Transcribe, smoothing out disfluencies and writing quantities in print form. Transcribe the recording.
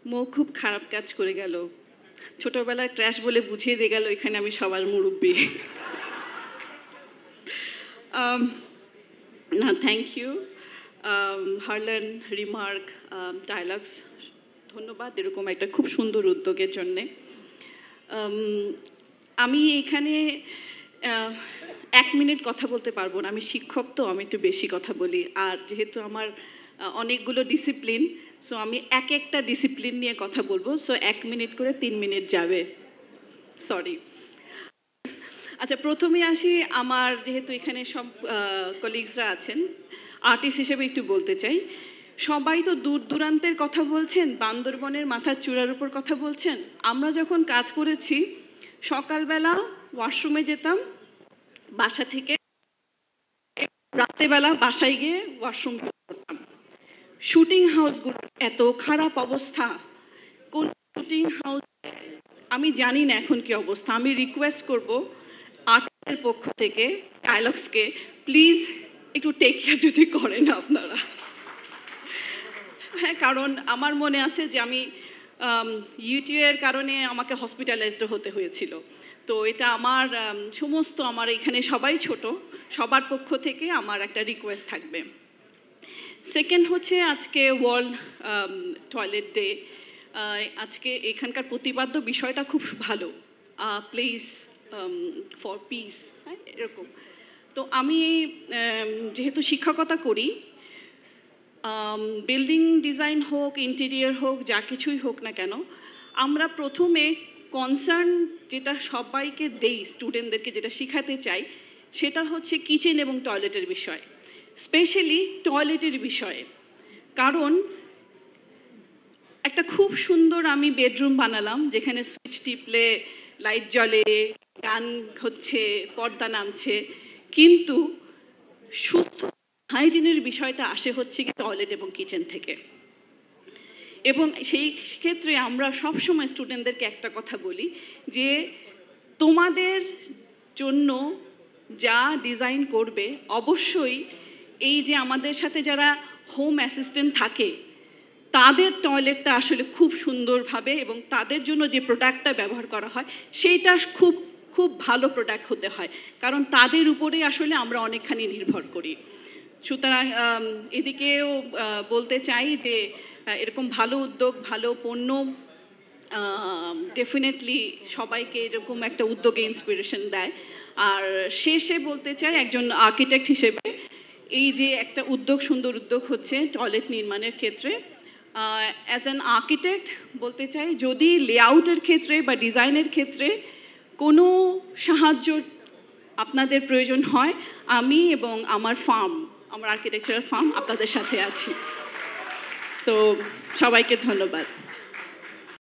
মৌ খুব খারাপ কাজ করে গেল। ছোটবেলায় ক্র্যাশ বলে বুঝিয়ে দিয়ে গেল এখানে আমি সবার মুরব্বী। না, থ্যাংক ইউ হারলেন, রিমার্ক, ডায়ালগস, ধন্যবাদ এরকম একটা খুব সুন্দর উদ্যোগের জন্যে। আমি এখানে 1 মিনিট কথা বলতে পারবো না, আমি শিক্ষক তো, আমি একটু বেশি কথা বলি। আর যেহেতু আমার অনেকগুলো ডিসিপ্লিন, সো আমি একটা ডিসিপ্লিন নিয়ে কথা বলবো, সো 1 মিনিট করে 3 মিনিট যাবে, সরি। আচ্ছা, প্রথমে আসি, আমার যেহেতু এখানে সব কলিগসরা আছেন, আর্টিস্ট হিসেবে একটু বলতে চাই। সবাই তো দূর দূরান্তের কথা বলছেন, বান্দরবনের মাথার চূড়ার উপর কথা বলছেন। আমরা যখন কাজ করেছি, সকালবেলা ওয়াশরুমে যেতাম, বাসা থেকে রাত্রেবেলা বাসায় গিয়ে ওয়াশরুম করতাম। শুটিং হাউসগুলো এত খারাপ অবস্থা, কোন শুটিং হাউস আমি জানি না এখন কি অবস্থা। আমি রিকোয়েস্ট করব আর্টিস্টের পক্ষ থেকে ডায়ালগসকে, প্লিজ একটু টেক কেয়ার যদি করেন আপনারা। হ্যাঁ, কারণ আমার মনে আছে যে আমি ইউটিউবের কারণে আমাকে হসপিটালাইজড হতে হয়েছিল। তো এটা আমার সমস্ত, আমার এখানে সবাই ছোট, সবার পক্ষ থেকে আমার একটা রিকোয়েস্ট থাকবে। সেকেন্ড হচ্ছে, আজকে ওয়ার্ল্ড টয়লেট ডে। আজকে এখানকার প্রতিপাদ্য বিষয়টা খুব ভালো, প্লেস ফর পিস, হ্যাঁ, এরকম। তো আমি যেহেতু শিক্ষকতা করি, বিল্ডিং ডিজাইন হোক, ইন্টেরিয়ার হোক, যা কিছুই হোক না কেন, আমরা প্রথমে কনসার্ন যেটা সবাইকে দেই, স্টুডেন্টদেরকে যেটা শেখাতে চাই, সেটা হচ্ছে কিচেন এবং টয়লেটের বিষয়, স্পেশালি টয়লেটের বিষয়ে। কারণ একটা খুব সুন্দর আমি বেডরুম বানালাম, যেখানে সুইচ টিপলে লাইট জ্বলে, গান হচ্ছে, পর্দা নামছে, কিন্তু সুস্থ হাইজিনের বিষয়টা আসে হচ্ছে কি টয়লেট এবং কিচেন থেকে। এবং সেই ক্ষেত্রে আমরা সবসময় স্টুডেন্টদেরকে একটা কথা বলি যে তোমাদের জন্য যা ডিজাইন করবে, অবশ্যই এই যে আমাদের সাথে যারা হোম অ্যাসিস্ট্যান্ট থাকে, তাদের টয়লেটটা আসলে খুব সুন্দরভাবে এবং তাদের জন্য যে প্রোডাক্টটা ব্যবহার করা হয় সেইটা খুব খুব ভালো প্রোডাক্ট হতে হয়, কারণ তাদের উপরেই আসলে আমরা অনেকখানি নির্ভর করি। সুতরাং এদিকেও বলতে চাই যে এরকম ভালো উদ্যোগ, ভালো পণ্য ডেফিনেটলি সবাইকে এরকম একটা উদ্যোগে ইন্সপিরেশন দেয়। আর শেষে বলতে চাই, একজন আর্কিটেক্ট হিসেবে, এই যে একটা উদ্যোগ, সুন্দর উদ্যোগ হচ্ছে টয়লেট নির্মাণের ক্ষেত্রে, অ্যাজ অ্যান আর্কিটেক্ট বলতে চাই, যদি লেআউটের ক্ষেত্রে বা ডিজাইনের ক্ষেত্রে কোনো সাহায্য আপনাদের প্রয়োজন হয়, আমি এবং আমার ফার্ম, আমার আর্কিটেকচারাল ফার্ম আপনাদের সাথে আছি। তো সবাইকে ধন্যবাদ।